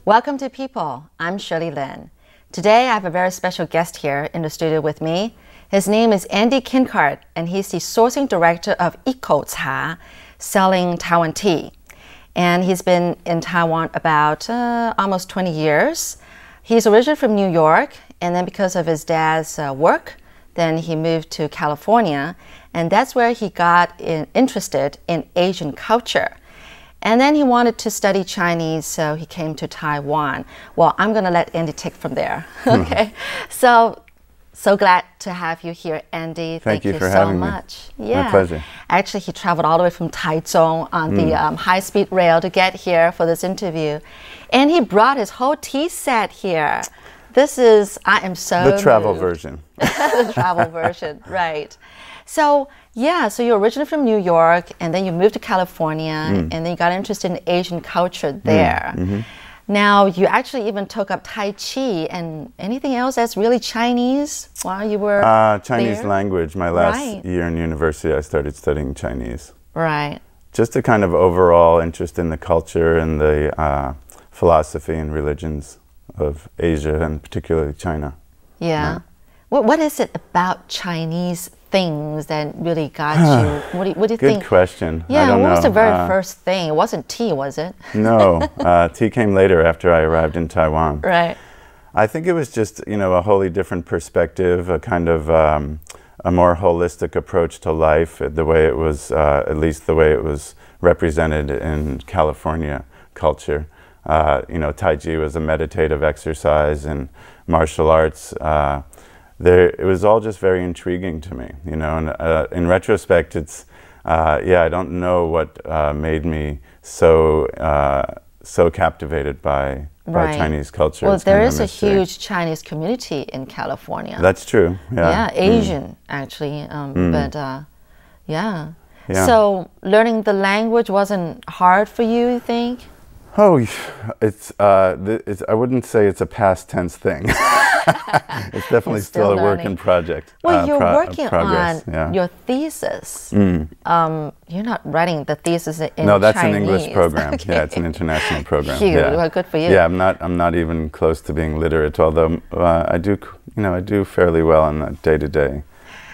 Welcome to People. I'm Shirley Lin. Today I have a very special guest here in the studio with me. His name is Andy Kincart, and he's the sourcing director of Cha, selling Taiwan tea. And he's been in Taiwan about almost 20 years. He's originally from New York, and then because of his dad's work, then he moved to California, and that's where he got interested in Asian culture. And then he wanted to study Chinese, so he came to Taiwan. Well, I'm going to let Andy take from there. Okay. So glad to have you here, Andy. Thank you for so having much. Me. My pleasure. Actually, he traveled all the way from Taichung on the high-speed rail to get here for this interview. And he brought his whole tea set here. This is, I am so The travel moved. version. The travel version, right. So, yeah, so you're originally from New York, and then you moved to California, and then you got interested in Asian culture there. Now, you actually even took up Tai Chi, and anything else that's really Chinese while you were Chinese there? language. My last year in university, I started studying Chinese. Right. Just a kind of overall interest in the culture and the philosophy and religions of Asia, and particularly China. Yeah. What is it about Chinese things that really got you? What do you think? Good question. Yeah, I don't what was know. the very first thing? It wasn't tea, was it? No, tea came later after I arrived in Taiwan. Right. I think it was just, a wholly different perspective, a kind of a more holistic approach to life, the way it was, at least the way it was represented in California culture. Tai Chi was a meditative exercise, and martial arts, it was all just very intriguing to me, and in retrospect, it's, I don't know what made me so captivated by Chinese culture. Well, it's there kind of is a huge Chinese community in California. That's true, yeah. Yeah, Asian, actually, yeah. So learning the language wasn't hard for you think? Oh, I wouldn't say it's a past tense thing. It's definitely still a work in project. Well, you're working on your thesis. You're not writing the thesis in Chinese. No, that's an English program. Okay. Yeah, it's an international program. Cute. Well, good for you. Yeah, I'm not even close to being literate, although I do fairly well on a day-to-day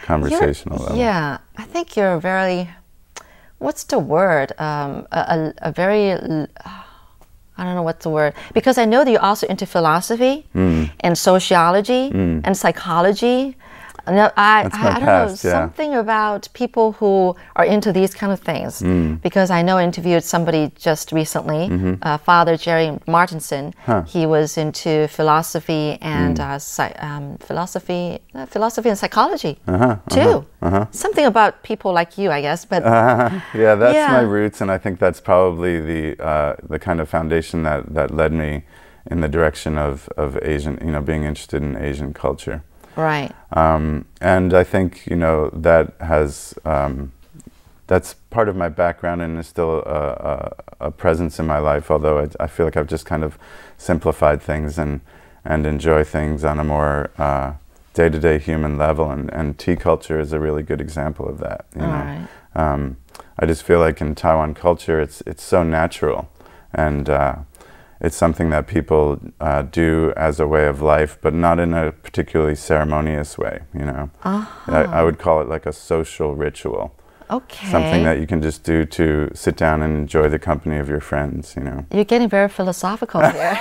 conversational level. Yeah, I think you're very, what's the word? A very, I don't know what's the word, because I know that you're also into philosophy and sociology and psychology. I don't know, something about people who are into these kind of things, because I know I interviewed somebody just recently, Father Jerry Martinson. He was into philosophy and philosophy and psychology too. Something about people like you, I guess. But yeah, that's my roots, and I think that's probably the kind of foundation that led me in the direction of Asian, being interested in Asian culture. Right. And I think, that has, that's part of my background and is still a presence in my life, although I feel like I've just kind of simplified things and enjoy things on a more day-to-day human level, and tea culture is a really good example of that, Right. I just feel like in Taiwan culture, it's so natural, and it's something that people do as a way of life, but not in a particularly ceremonious way, I would call it like a social ritual. Okay. Something that you can just do to sit down and enjoy the company of your friends, You're getting very philosophical here.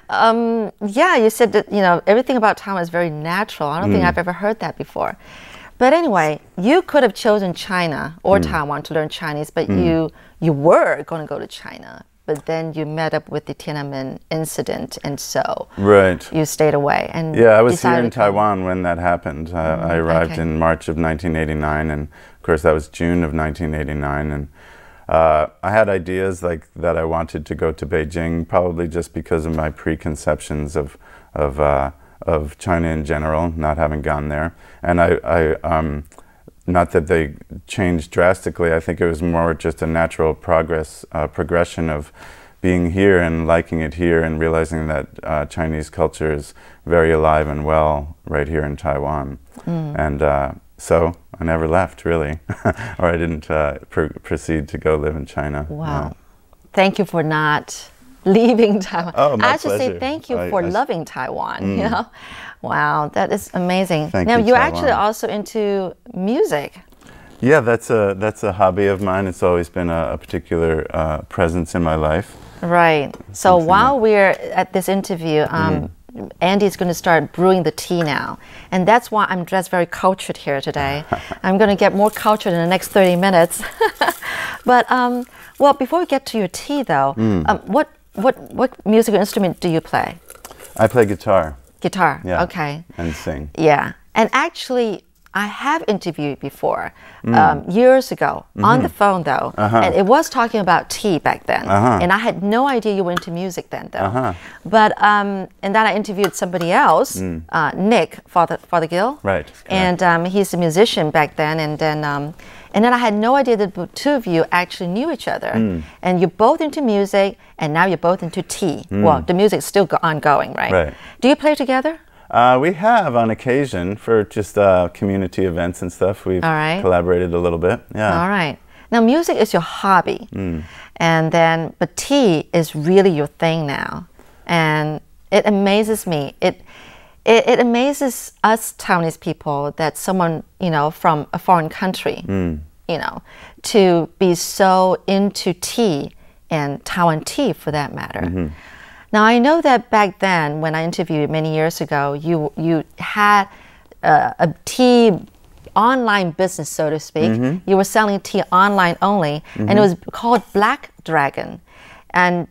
Yeah, you said that, everything about Taiwan is very natural. I don't think I've ever heard that before. But anyway, you could have chosen China or Taiwan to learn Chinese, but you were going to go to China, but then you met up with the Tiananmen incident, and so you stayed away. And I was here in Taiwan when that happened. I arrived in March of 1989, and of course that was June of 1989, and I had ideas like that I wanted to go to Beijing, probably just because of my preconceptions of China in general, not having gone there. And I not that they changed drastically, I think it was more just a natural progression of being here and liking it here and realizing that Chinese culture is very alive and well right here in Taiwan. And so I never left, really, or I didn't proceed to go live in China. Wow. thank you for not leaving Taiwan. Oh, my I should say pleasure. thank you for loving Taiwan. You know, wow, that is amazing. Thank now you, you're Taiwan. actually also into music. Yeah, that's a hobby of mine. It's always been a particular presence in my life. Right. So while we're at this interview, Andy's going to start brewing the tea now. And that's why I'm dressed very cultured here today. I'm going to get more cultured in the next 30 minutes. But, well, before we get to your tea, though, what musical instrument do you play? I play guitar. Guitar, Yeah, okay. and sing. Yeah. And actually, I have interviewed before, years ago, on the phone though, and it was talking about tea back then, and I had no idea you were into music then though. But, and then I interviewed somebody else, Nick Fothergill, Right. And he's a musician back then, and then I had no idea that the two of you actually knew each other, and you're both into music, and now you're both into tea. Well, the music's still ongoing, right? Right. Do you play together? We have on occasion for just community events and stuff. We've collaborated a little bit. Yeah. All right. Now, music is your hobby, and then but tea is really your thing now, and it amazes me. It amazes us Taiwanese people that someone from a foreign country, to be so into tea and Taiwan tea for that matter. Now, I know that back then, when I interviewed you many years ago, you had a tea online business, so to speak. You were selling tea online only, and it was called Black Dragon. And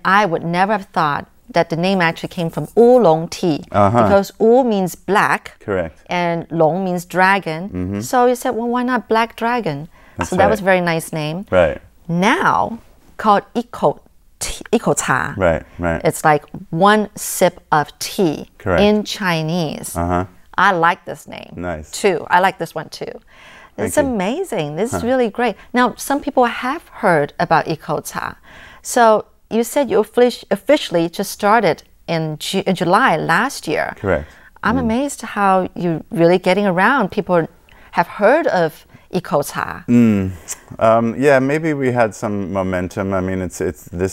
I would never have thought that the name actually came from oolong tea, because ool means black, correct, and long means dragon. So you said, well, why not Black Dragon? That's so that was a very nice name. Right. Now, called Iko-cha. Right. It's like one sip of tea. Correct. In Chinese. I like this name. Nice. Too. I like this one too. It's amazing. This is really great. Now, some people have heard about Iko-cha. So you said you officially just started in July last year. Correct. I'm amazed how you're really getting around. People have heard of Iko-cha. Yeah, maybe we had some momentum. I mean, this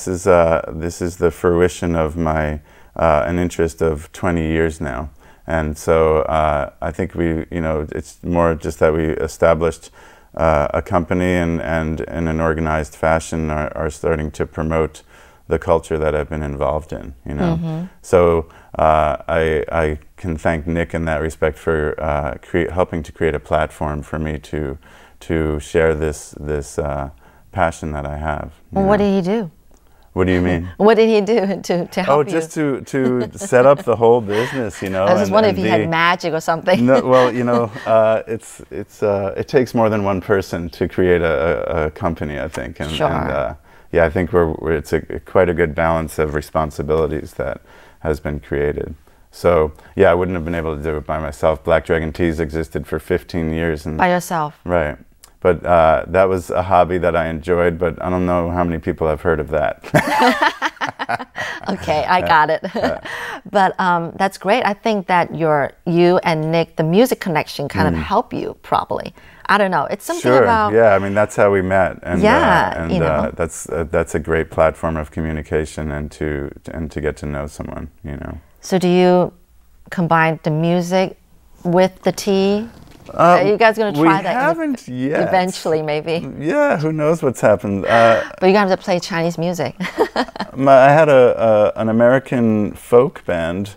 is the fruition of my an interest of 20 years now, and so I think it's more just that we established a company and in an organized fashion are starting to promote the culture that I've been involved in. So I can thank Nick in that respect for helping to create a platform for me to share this passion that I have. Well, what did he do? What do you mean? What did he do to help you? Just to set up the whole business, I was just wondering if he had magic or something. No, well, it takes more than one person to create a company, I think. And, sure. Yeah, I think it's quite a good balance of responsibilities that has been created. So, yeah, I wouldn't have been able to do it by myself. Black Dragon Teas existed for 15 years. By yourself? Right. But that was a hobby that I enjoyed, but I don't know how many people have heard of that. Okay, I got it. But that's great. I think that you and Nick, the music connection kind of help you probably. I don't know. It's something about... Yeah, I mean, that's how we met. And, yeah, that's a great platform of communication and to get to know someone, So do you combine the music with the tea? Are you guys going to try that? We haven't yet. Eventually, maybe. Yeah, who knows what's happened. But you're going to have to play Chinese music. I had an American folk band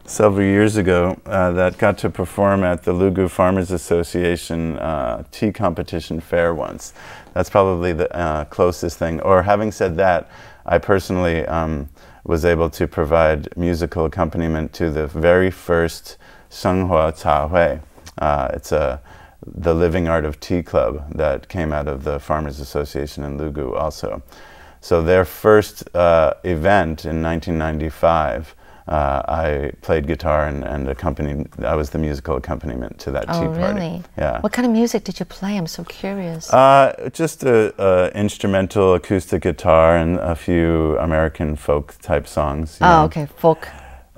several years ago that got to perform at the Lugu Farmers Association tea competition fair once. That's probably the closest thing. Or having said that, I personally was able to provide musical accompaniment to the very first Senghua Ca Hui. It's the Living Art of Tea Club that came out of the Farmers Association in Lugu also. So their first event in 1995, I played guitar and accompanied. I was the musical accompaniment to that tea party. Really? Yeah. What kind of music did you play? I'm so curious. Just a instrumental acoustic guitar and a few American folk type songs. Okay, folk.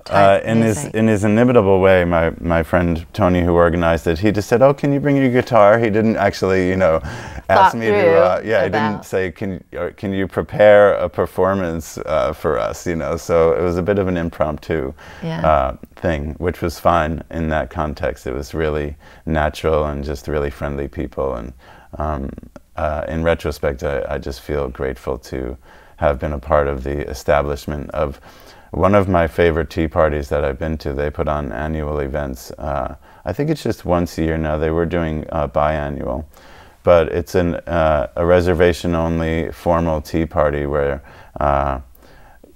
type in music? in his inimitable way, my friend Tony, who organized it, he just said, "Oh, can you bring your guitar?" He didn't actually, you know, ask me to. Yeah, he didn't say, "Can you prepare a performance for us?" You know, so it was a bit of an impromptu thing, which was fine in that context. It was really natural and just really friendly people. And in retrospect, I just feel grateful to have been a part of the establishment of one of my favorite tea parties that I've been to. They put on annual events. I think it's just once a year now. They were doing biannual, but it's a reservation-only formal tea party where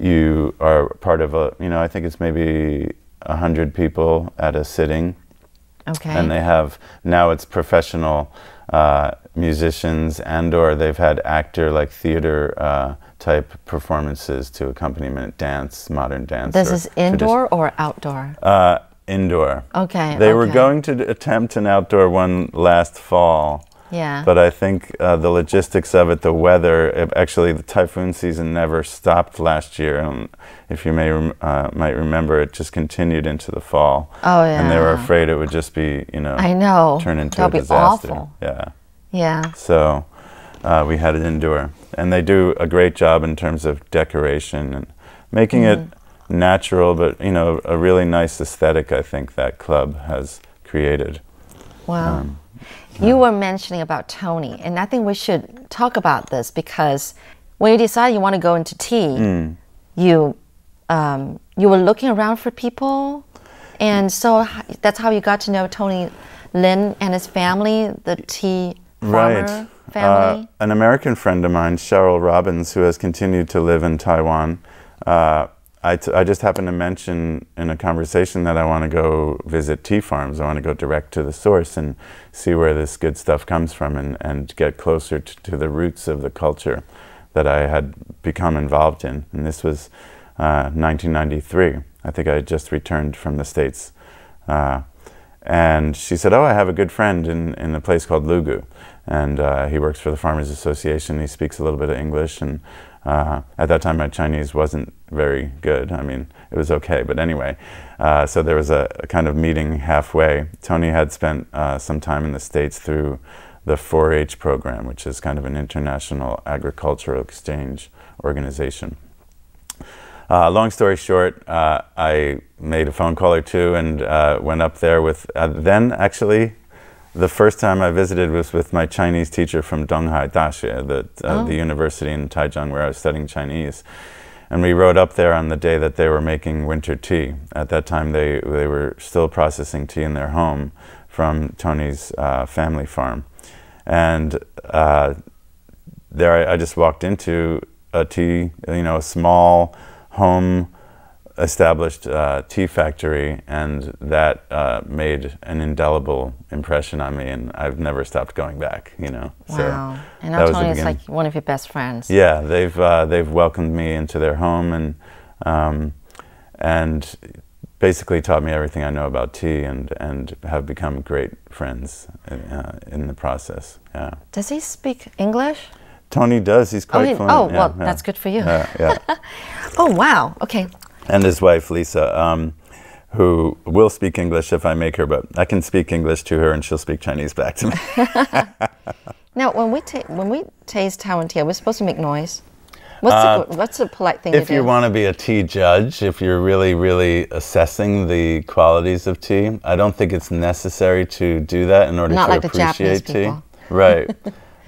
you are part of a, you know, I think it's maybe 100 people at a sitting. Okay. And they have, now it's professional musicians, and/or they've had actor, like theater type performances to accompaniment, dance, modern dance. This is indoor or outdoor? Indoor. Okay. They were going to attempt an outdoor one last fall. Yeah. But I think the logistics of it, the weather, actually the typhoon season never stopped last year. And if you might remember, it just continued into the fall. Oh, yeah. And they were afraid it would just be, you know, I know. turn into That'll a disaster. Be awful. Yeah. Yeah. So we had it indoor. And they do a great job in terms of decoration and making it natural, but, you know, a really nice aesthetic, I think, that club has created. Wow. You were mentioning about Tony, and I think we should talk about this, because when you decided you want to go into tea, you were looking around for people, and so that's how you got to know Tony Lin and his family, the tea farmer family. An American friend of mine, Cheryl Robbins, who has continued to live in Taiwan, I just happened to mention in a conversation that I want to go visit tea farms. I want to go direct to the source and see where this good stuff comes from, and get closer to the roots of the culture that I had become involved in. And this was 1993. I think I had just returned from the States. And she said, "Oh, I have a good friend in a place called Lugu. And he works for the Farmers Association. He speaks a little bit of English. And at that time, my Chinese wasn't very good. I mean, it was okay, but anyway. So there was a kind of meeting halfway. Tony had spent some time in the States through the 4-H program, which is kind of an international agricultural exchange organization. Long story short, I made a phone call or two and went up there with, then actually, the first time I visited was with my Chinese teacher from Donghai Daxue, the university in Taichung where I was studying Chinese. And we rode up there on the day that they were making winter tea. At that time, they were still processing tea in their home from Tony's family farm. And there I just walked into a tea, you know, a small home established tea factory, and that made an indelible impression on me, and I've never stopped going back, you know. Wow. So and now Tony is like one of your best friends. Yeah, they've welcomed me into their home, and basically taught me everything I know about tea, and have become great friends in the process. Yeah. Does he speak English? Tony does. He's quite fluent. Oh, well, that's good for you. Yeah. Oh, wow. Okay. And his wife, Lisa, who will speak English if I make her, but I can speak English to her and she'll speak Chinese back to me. Now, when we taste Taiwan tea, are we supposed to make noise? What's the polite thing to do? If you want to be a tea judge, if you're really, really assessing the qualities of tea, I don't think it's necessary to do that in order to appreciate tea. Right.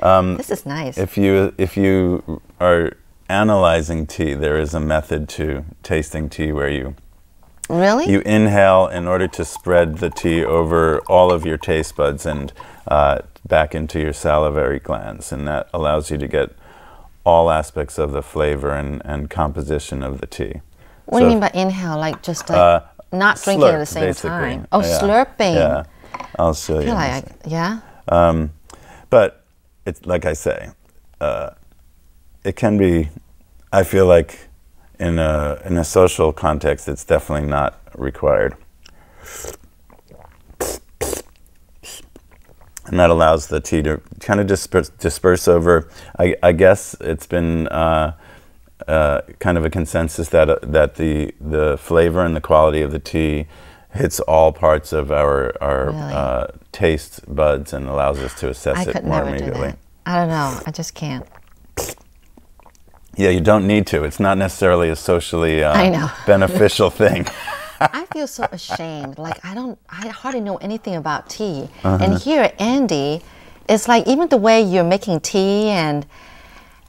This is nice. If you are analyzing tea, there is a method to tasting tea where you inhale in order to spread the tea over all of your taste buds and back into your salivary glands, and that allows you to get all aspects of the flavor and composition of the tea. What do you mean by inhale? Like just like not drinking slurp, at the same basically. time? Oh, yeah. slurping. Yeah, I'll show you. Yeah. But it's like I say, it can be. I feel like in a social context, it's definitely not required, and that allows the tea to kind of disperse over. I guess it's been kind of a consensus that the flavor and the quality of the tea hits all parts of our Really? taste buds and allows us to assess I it could more never do immediately. that. I don't know. I just can't. Yeah, you don't need to. It's not necessarily a socially I know. beneficial thing. I feel so ashamed. Like I hardly know anything about tea. And here, Andy, it's like even the way you're making tea and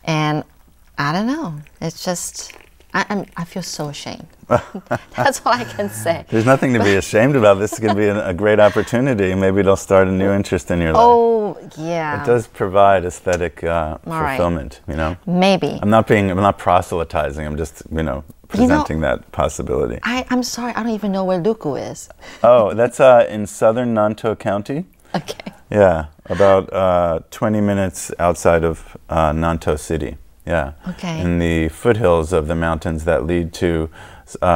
I don't know. It's just I feel so ashamed. That's all I can say. There's nothing to be ashamed about. This is going to be a great opportunity. Maybe it'll start a new interest in your life. Oh yeah. It does provide aesthetic fulfillment. You know. Maybe. I'm not proselytizing. I'm just presenting that possibility. I'm sorry. I don't even know where Lugu is. Oh, that's in southern Nantou County. Okay. Yeah, about 20 minutes outside of Nantou City. Yeah. Okay. In the foothills of the mountains that lead to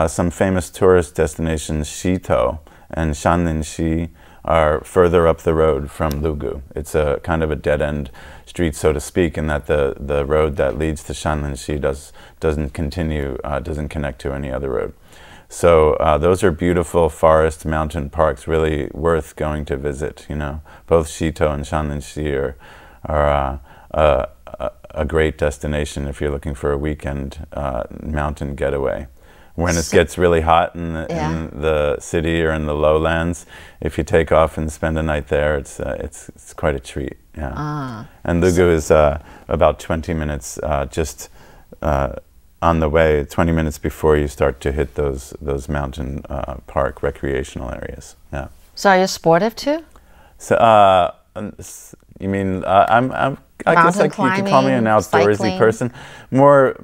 some famous tourist destinations, Xitou and Shanlinxi, are further up the road from Lugu. It's a kind of a dead-end street, so to speak, in that the road that leads to Shanlinxi doesn't connect to any other road. So those are beautiful forest mountain parks, really worth going to visit. Both Xitou and Shanlinxi are a great destination if you're looking for a weekend mountain getaway. When it gets really hot in the city or in the lowlands, if you take off and spend a night there, it's quite a treat. Yeah. And Lugu is about 20 minutes just on the way, 20 minutes before you start to hit those mountain park recreational areas. Yeah. So are you sportive too? So you mean I guess you could call me an outdoorsy cycling? person. More